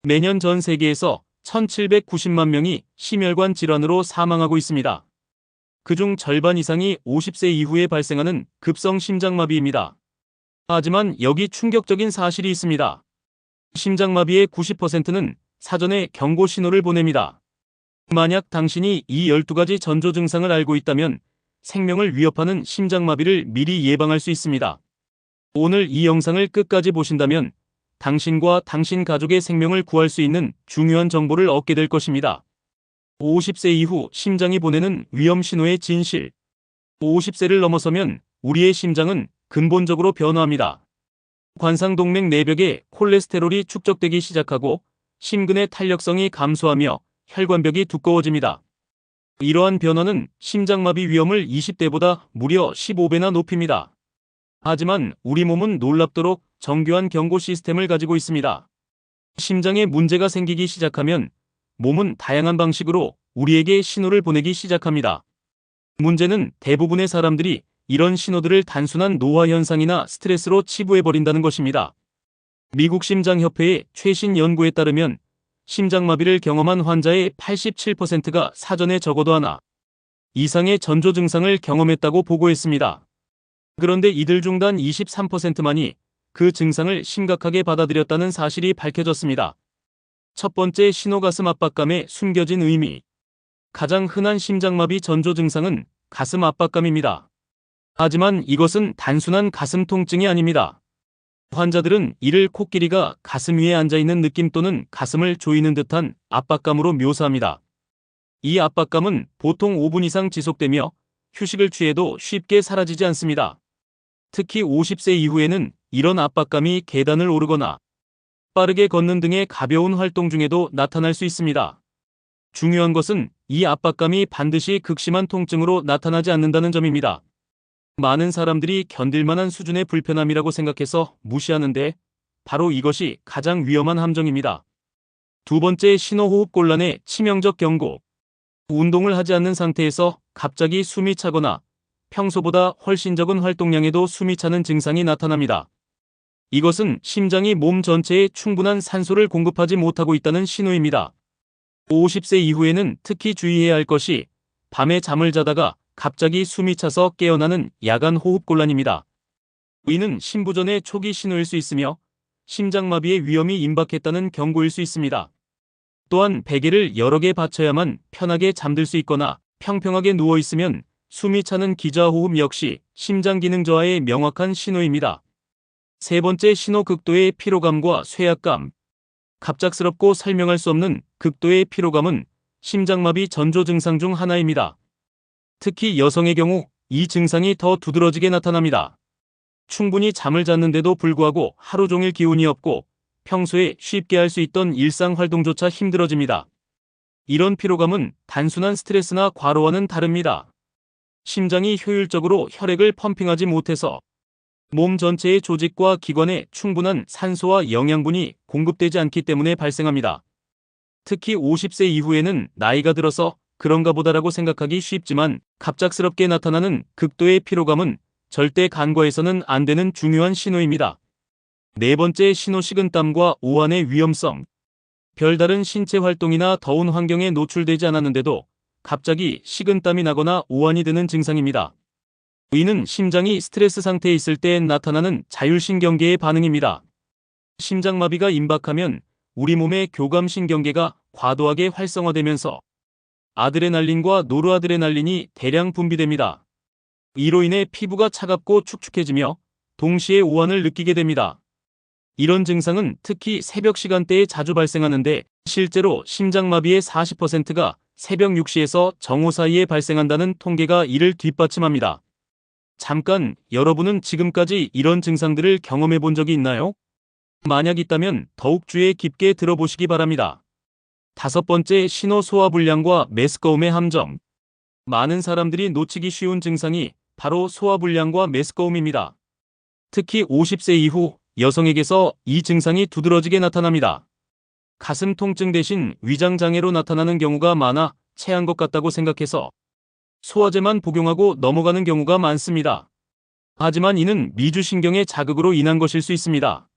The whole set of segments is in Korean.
매년 전 세계에서 1,790만 명이 심혈관 질환으로 사망하고 있습니다. 그중 절반 이상이 50세 이후에 발생하는 급성 심장마비입니다. 하지만 여기 충격적인 사실이 있습니다. 심장마비의 90%는 사전에 경고 신호를 보냅니다. 만약 당신이 이 12가지 전조 증상을 알고 있다면 생명을 위협하는 심장마비를 미리 예방할 수 있습니다. 오늘 이 영상을 끝까지 보신다면 당신과 당신 가족의 생명을 구할 수 있는 중요한 정보를 얻게 될 것입니다. 50세 이후 심장이 보내는 위험 신호의 진실. 50세를 넘어서면 우리의 심장은 근본적으로 변화합니다. 관상동맥 내벽에 콜레스테롤이 축적되기 시작하고 심근의 탄력성이 감소하며 혈관벽이 두꺼워집니다. 이러한 변화는 심장마비 위험을 20대보다 무려 15배나 높입니다. 하지만 우리 몸은 놀랍도록 정교한 경고 시스템을 가지고 있습니다. 심장에 문제가 생기기 시작하면 몸은 다양한 방식으로 우리에게 신호를 보내기 시작합니다. 문제는 대부분의 사람들이 이런 신호들을 단순한 노화 현상이나 스트레스로 치부해버린다는 것입니다. 미국 심장협회의 최신 연구에 따르면 심장마비를 경험한 환자의 87%가 사전에 적어도 하나 이상의 전조 증상을 경험했다고 보고했습니다. 그런데 이들 중 단 23%만이 그 증상을 심각하게 받아들였다는 사실이 밝혀졌습니다. 첫 번째, 신호 가슴 압박감의 숨겨진 의미. 가장 흔한 심장마비 전조 증상은 가슴 압박감입니다. 하지만 이것은 단순한 가슴 통증이 아닙니다. 환자들은 이를 코끼리가 가슴 위에 앉아있는 느낌 또는 가슴을 조이는 듯한 압박감으로 묘사합니다. 이 압박감은 보통 5분 이상 지속되며 휴식을 취해도 쉽게 사라지지 않습니다. 특히 50세 이후에는 이런 압박감이 계단을 오르거나 빠르게 걷는 등의 가벼운 활동 중에도 나타날 수 있습니다. 중요한 것은 이 압박감이 반드시 극심한 통증으로 나타나지 않는다는 점입니다. 많은 사람들이 견딜만한 수준의 불편함이라고 생각해서 무시하는데 바로 이것이 가장 위험한 함정입니다. 두 번째, 신호호흡 곤란의 치명적 경고. 운동을 하지 않는 상태에서 갑자기 숨이 차거나 평소보다 훨씬 적은 활동량에도 숨이 차는 증상이 나타납니다. 이것은 심장이 몸 전체에 충분한 산소를 공급하지 못하고 있다는 신호입니다. 50세 이후에는 특히 주의해야 할 것이 밤에 잠을 자다가 갑자기 숨이 차서 깨어나는 야간 호흡곤란입니다. 이는 심부전의 초기 신호일 수 있으며 심장마비의 위험이 임박했다는 경고일 수 있습니다. 또한 베개를 여러 개 받쳐야만 편하게 잠들 수 있거나 평평하게 누워있으면 숨이 차는 기저호흡 역시 심장 기능 저하의 명확한 신호입니다. 세 번째, 신호 극도의 피로감과 쇠약감. 갑작스럽고 설명할 수 없는 극도의 피로감은 심장마비 전조 증상 중 하나입니다. 특히 여성의 경우 이 증상이 더 두드러지게 나타납니다. 충분히 잠을 잤는데도 불구하고 하루 종일 기운이 없고 평소에 쉽게 할 수 있던 일상 활동조차 힘들어집니다. 이런 피로감은 단순한 스트레스나 과로와는 다릅니다. 심장이 효율적으로 혈액을 펌핑하지 못해서 몸 전체의 조직과 기관에 충분한 산소와 영양분이 공급되지 않기 때문에 발생합니다. 특히 50세 이후에는 나이가 들어서 그런가 보다라고 생각하기 쉽지만 갑작스럽게 나타나는 극도의 피로감은 절대 간과해서는 안 되는 중요한 신호입니다. 네 번째, 신호 식은땀과 오한의 위험성. 별다른 신체 활동이나 더운 환경에 노출되지 않았는데도 갑자기 식은땀이 나거나 오한이 드는 증상입니다. 이는 심장이 스트레스 상태에 있을 때 나타나는 자율신경계의 반응입니다. 심장마비가 임박하면 우리 몸의 교감신경계가 과도하게 활성화되면서 아드레날린과 노르아드레날린이 대량 분비됩니다. 이로 인해 피부가 차갑고 축축해지며 동시에 오한을 느끼게 됩니다. 이런 증상은 특히 새벽 시간대에 자주 발생하는데 실제로 심장마비의 40%가 새벽 6시에서 정오 사이에 발생한다는 통계가 이를 뒷받침합니다. 잠깐, 여러분은 지금까지 이런 증상들을 경험해 본 적이 있나요? 만약 있다면 더욱 주의 깊게 들어보시기 바랍니다. 다섯 번째, 신호 소화불량과 메스꺼움의 함정. 많은 사람들이 놓치기 쉬운 증상이 바로 소화불량과 메스꺼움입니다. 특히 50세 이후 여성에게서 이 증상이 두드러지게 나타납니다. 가슴 통증 대신 위장장애로 나타나는 경우가 많아 체한 것 같다고 생각해서 소화제만 복용하고 넘어가는 경우가 많습니다. 하지만 이는 미주신경의 자극으로 인한 것일 수 있습니다.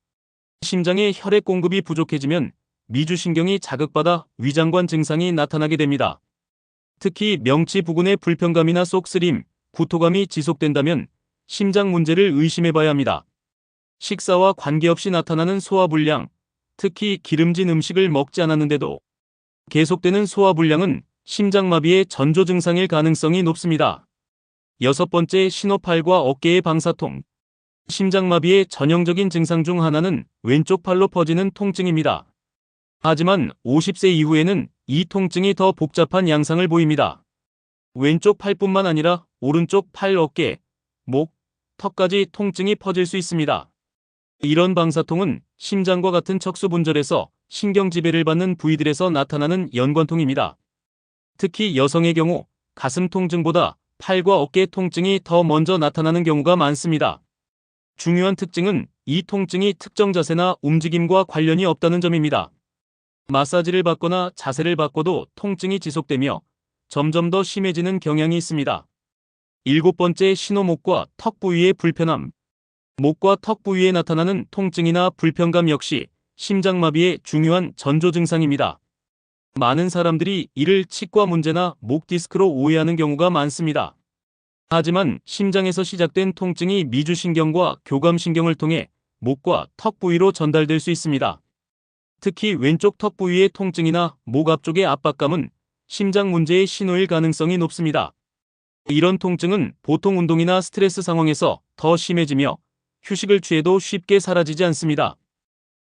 심장에 혈액 공급이 부족해지면 미주신경이 자극받아 위장관 증상이 나타나게 됩니다. 특히 명치 부근의 불편감이나 쏙쓰림, 구토감이 지속된다면 심장 문제를 의심해봐야 합니다. 식사와 관계없이 나타나는 소화불량, 특히 기름진 음식을 먹지 않았는데도 계속되는 소화불량은 심장마비의 전조 증상일 가능성이 높습니다. 여섯 번째, 신호팔과 어깨의 방사통. 심장마비의 전형적인 증상 중 하나는 왼쪽 팔로 퍼지는 통증입니다. 하지만 50세 이후에는 이 통증이 더 복잡한 양상을 보입니다. 왼쪽 팔뿐만 아니라 오른쪽 팔, 어깨, 목, 턱까지 통증이 퍼질 수 있습니다. 이런 방사통은 심장과 같은 척수분절에서 신경지배를 받는 부위들에서 나타나는 연관통입니다. 특히 여성의 경우 가슴 통증보다 팔과 어깨 통증이 더 먼저 나타나는 경우가 많습니다. 중요한 특징은 이 통증이 특정 자세나 움직임과 관련이 없다는 점입니다. 마사지를 받거나 자세를 바꿔도 통증이 지속되며 점점 더 심해지는 경향이 있습니다. 일곱 번째, 신호목과 턱 부위의 불편함. 목과 턱 부위에 나타나는 통증이나 불편감 역시 심장마비의 중요한 전조 증상입니다. 많은 사람들이 이를 치과 문제나 목 디스크로 오해하는 경우가 많습니다. 하지만 심장에서 시작된 통증이 미주신경과 교감신경을 통해 목과 턱 부위로 전달될 수 있습니다. 특히 왼쪽 턱 부위의 통증이나 목 앞쪽의 압박감은 심장 문제의 신호일 가능성이 높습니다. 이런 통증은 보통 운동이나 스트레스 상황에서 더 심해지며 휴식을 취해도 쉽게 사라지지 않습니다.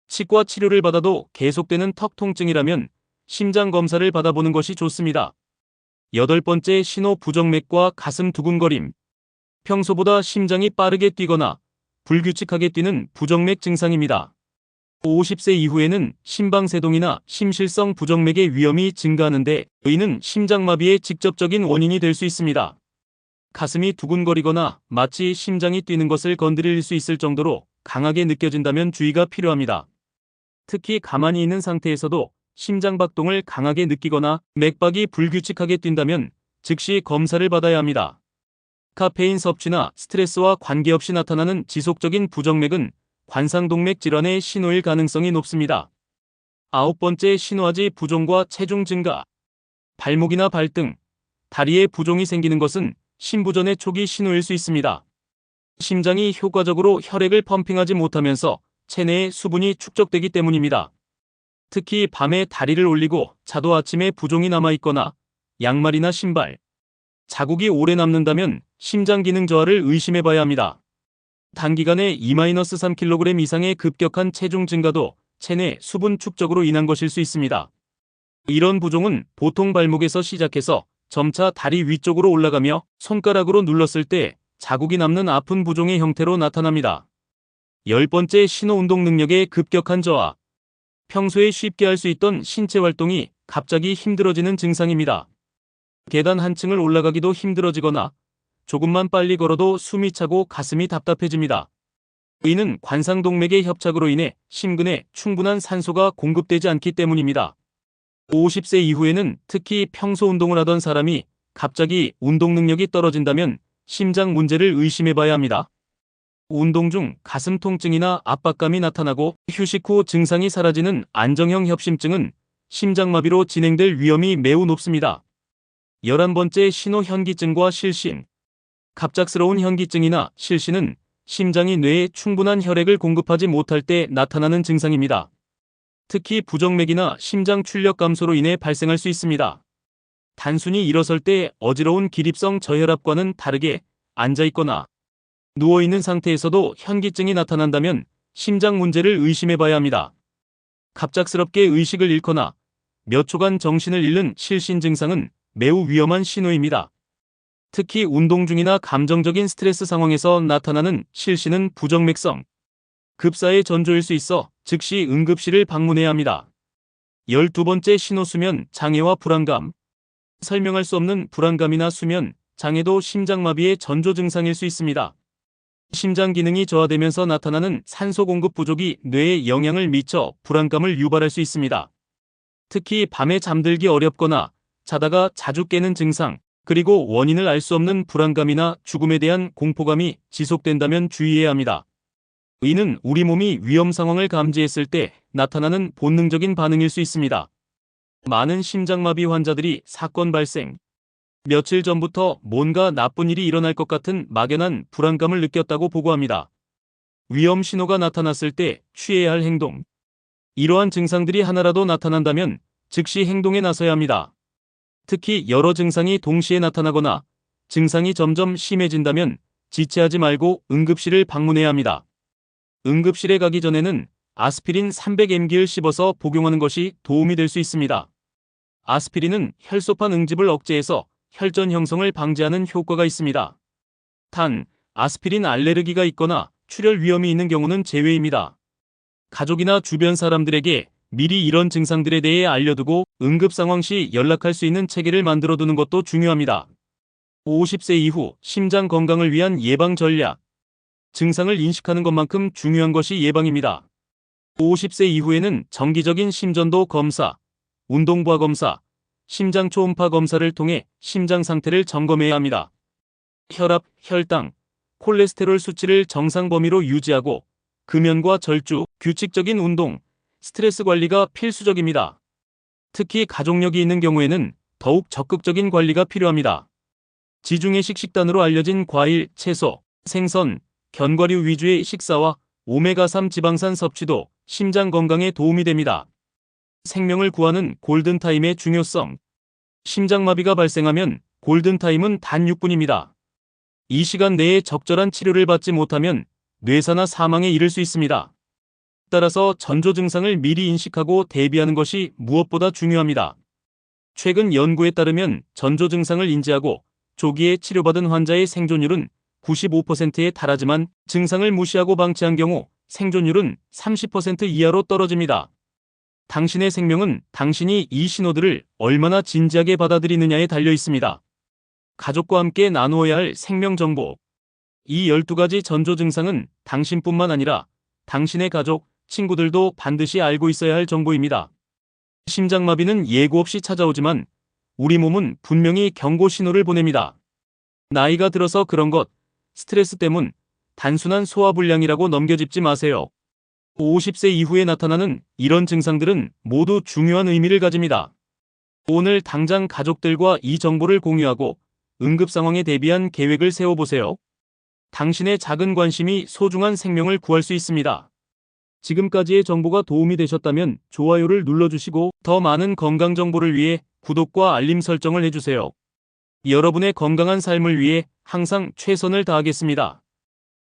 치과 치료를 받아도 계속되는 턱 통증이라면 심장 검사를 받아보는 것이 좋습니다. 여덟 번째, 신호 부정맥과 가슴 두근거림. 평소보다 심장이 빠르게 뛰거나 불규칙하게 뛰는 부정맥 증상입니다. 50세 이후에는 심방세동이나 심실성 부정맥의 위험이 증가하는데 이는 심장마비의 직접적인 원인이 될 수 있습니다. 가슴이 두근거리거나 마치 심장이 뛰는 것을 건드릴 수 있을 정도로 강하게 느껴진다면 주의가 필요합니다. 특히 가만히 있는 상태에서도 심장박동을 강하게 느끼거나 맥박이 불규칙하게 뛴다면 즉시 검사를 받아야 합니다. 카페인 섭취나 스트레스와 관계없이 나타나는 지속적인 부정맥은 관상동맥 질환의 신호일 가능성이 높습니다. 아홉 번째, 신호하지 부종과 체중 증가. 발목이나 발등, 다리에 부종이 생기는 것은 심부전의 초기 신호일 수 있습니다. 심장이 효과적으로 혈액을 펌핑하지 못하면서 체내에 수분이 축적되기 때문입니다. 특히 밤에 다리를 올리고 자도 아침에 부종이 남아있거나 양말이나 신발, 자국이 오래 남는다면 심장 기능 저하를 의심해봐야 합니다. 단기간에 2-3kg 이상의 급격한 체중 증가도 체내 수분 축적으로 인한 것일 수 있습니다. 이런 부종은 보통 발목에서 시작해서 점차 다리 위쪽으로 올라가며 손가락으로 눌렀을 때 자국이 남는 아픈 부종의 형태로 나타납니다. 열 번째, 신호 운동 능력의 급격한 저하. 평소에 쉽게 할 수 있던 신체 활동이 갑자기 힘들어지는 증상입니다. 계단 한 층을 올라가기도 힘들어지거나 조금만 빨리 걸어도 숨이 차고 가슴이 답답해집니다. 이는 관상동맥의 협착으로 인해 심근에 충분한 산소가 공급되지 않기 때문입니다. 50세 이후에는 특히 평소 운동을 하던 사람이 갑자기 운동 능력이 떨어진다면 심장 문제를 의심해봐야 합니다. 운동 중 가슴 통증이나 압박감이 나타나고 휴식 후 증상이 사라지는 안정형 협심증은 심장마비로 진행될 위험이 매우 높습니다. 11번째, 신호 현기증과 실신. 갑작스러운 현기증이나 실신은 심장이 뇌에 충분한 혈액을 공급하지 못할 때 나타나는 증상입니다. 특히 부정맥이나 심장 출력 감소로 인해 발생할 수 있습니다. 단순히 일어설 때 어지러운 기립성 저혈압과는 다르게 앉아있거나 누워있는 상태에서도 현기증이 나타난다면 심장 문제를 의심해봐야 합니다. 갑작스럽게 의식을 잃거나 몇 초간 정신을 잃는 실신 증상은 매우 위험한 신호입니다. 특히 운동 중이나 감정적인 스트레스 상황에서 나타나는 실신은 부정맥성, 급사의 전조일 수 있어 즉시 응급실을 방문해야 합니다. 12번째, 신호 수면 장애와 불안감. 설명할 수 없는 불안감이나 수면 장애도 심장마비의 전조 증상일 수 있습니다. 심장 기능이 저하되면서 나타나는 산소 공급 부족이 뇌에 영향을 미쳐 불안감을 유발할 수 있습니다. 특히 밤에 잠들기 어렵거나 자다가 자주 깨는 증상, 그리고 원인을 알 수 없는 불안감이나 죽음에 대한 공포감이 지속된다면 주의해야 합니다. 이는 우리 몸이 위험 상황을 감지했을 때 나타나는 본능적인 반응일 수 있습니다. 많은 심장마비 환자들이 사건 발생 며칠 전부터 뭔가 나쁜 일이 일어날 것 같은 막연한 불안감을 느꼈다고 보고합니다. 위험 신호가 나타났을 때 취해야 할 행동. 이러한 증상들이 하나라도 나타난다면 즉시 행동에 나서야 합니다. 특히 여러 증상이 동시에 나타나거나 증상이 점점 심해진다면 지체하지 말고 응급실을 방문해야 합니다. 응급실에 가기 전에는 아스피린 300mg를 씹어서 복용하는 것이 도움이 될 수 있습니다. 아스피린은 혈소판 응집을 억제해서 혈전 형성을 방지하는 효과가 있습니다. 단, 아스피린 알레르기가 있거나 출혈 위험이 있는 경우는 제외입니다. 가족이나 주변 사람들에게 미리 이런 증상들에 대해 알려두고 응급 상황 시 연락할 수 있는 체계를 만들어 두는 것도 중요합니다. 50세 이후 심장 건강을 위한 예방 전략. 증상을 인식하는 것만큼 중요한 것이 예방입니다. 50세 이후에는 정기적인 심전도 검사, 운동부하 검사, 심장 초음파 검사를 통해 심장 상태를 점검해야 합니다. 혈압, 혈당, 콜레스테롤 수치를 정상 범위로 유지하고 금연과 절주, 규칙적인 운동, 스트레스 관리가 필수적입니다. 특히 가족력이 있는 경우에는 더욱 적극적인 관리가 필요합니다. 지중해식 식단으로 알려진 과일, 채소, 생선, 견과류 위주의 식사와 오메가3 지방산 섭취도 심장 건강에 도움이 됩니다. 생명을 구하는 골든타임의 중요성. 심장마비가 발생하면 골든타임은 단 6분입니다. 이 시간 내에 적절한 치료를 받지 못하면 뇌사나 사망에 이를 수 있습니다. 따라서 전조 증상을 미리 인식하고 대비하는 것이 무엇보다 중요합니다. 최근 연구에 따르면 전조 증상을 인지하고 조기에 치료받은 환자의 생존율은 95%에 달하지만 증상을 무시하고 방치한 경우 생존율은 30% 이하로 떨어집니다. 당신의 생명은 당신이 이 신호들을 얼마나 진지하게 받아들이느냐에 달려 있습니다. 가족과 함께 나누어야 할 생명 정보. 이 12가지 전조 증상은 당신뿐만 아니라 당신의 가족, 친구들도 반드시 알고 있어야 할 정보입니다. 심장마비는 예고 없이 찾아오지만 우리 몸은 분명히 경고 신호를 보냅니다. 나이가 들어서 그런 것, 스트레스 때문, 단순한 소화불량이라고 넘겨짚지 마세요. 50세 이후에 나타나는 이런 증상들은 모두 중요한 의미를 가집니다. 오늘 당장 가족들과 이 정보를 공유하고 응급 상황에 대비한 계획을 세워보세요. 당신의 작은 관심이 소중한 생명을 구할 수 있습니다. 지금까지의 정보가 도움이 되셨다면 좋아요를 눌러주시고 더 많은 건강 정보를 위해 구독과 알림 설정을 해주세요. 여러분의 건강한 삶을 위해 항상 최선을 다하겠습니다.